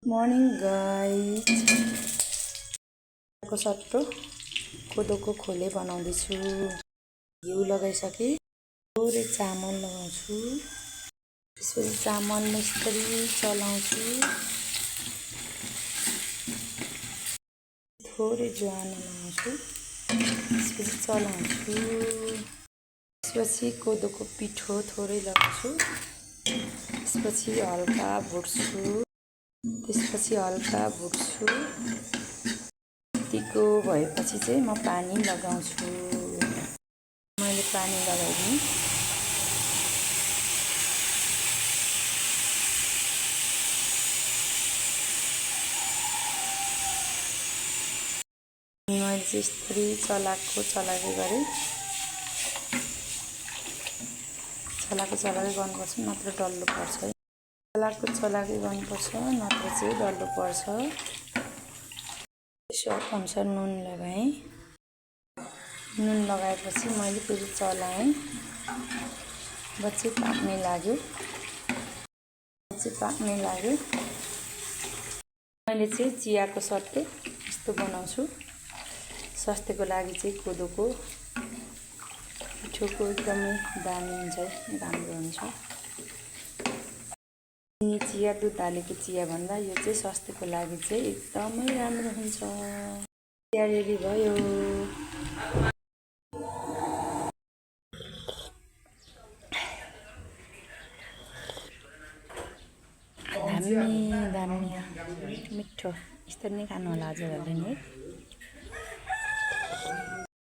Morning guys, को सट्टो कोदोको खोले बनाउँदैछु। घिउ लगाइसके थोरै चामल लगाउँछु। त्यसपछि चामल यसरी चलाउँछु। थोरै ज्वानो लगाउँछु। त्यसपछि चलाउँछु। त्यसपछि कोदोको पिठो थोरै लगाउँछु। त्यसपछि हल्का भुट्छु। यतिको भएपछि चाहिँ म पानी लगाउँछु। मैले पानी लगाइदिएँ। मैले चाहिँ यसरी चलाएको गरेँ। चलाएको गर्नुपर्छ, नत्र डल्लो पर्छ है। चलाएको गर्नुपर्छ, नत्र चाहिँ डल्लो पर्छ। स्वाद अनुसार नुन लगाएँ। नुन लगाएपछि मैले फेरि चलाएँ। बच्ची पाक्ने लाग्यो। मैले चाहिँ चियाको सट्टै यस्तो बनाउँछु। स्वास्थ्यको लागि चाहिँ कोदोको पिठोको एकदमै दामी हुन्छ, राम्रो हुन्छ। चिनी चिया, दुध हालेको चिया भन्दा यो चाहिँ स्वास्थ्यको लागि चाहिँ एकदमै राम्रो हुन्छ। चिया रेडी भयो। दामी मिठो। यस्तो नै खानु होला हजुरहरूले नि।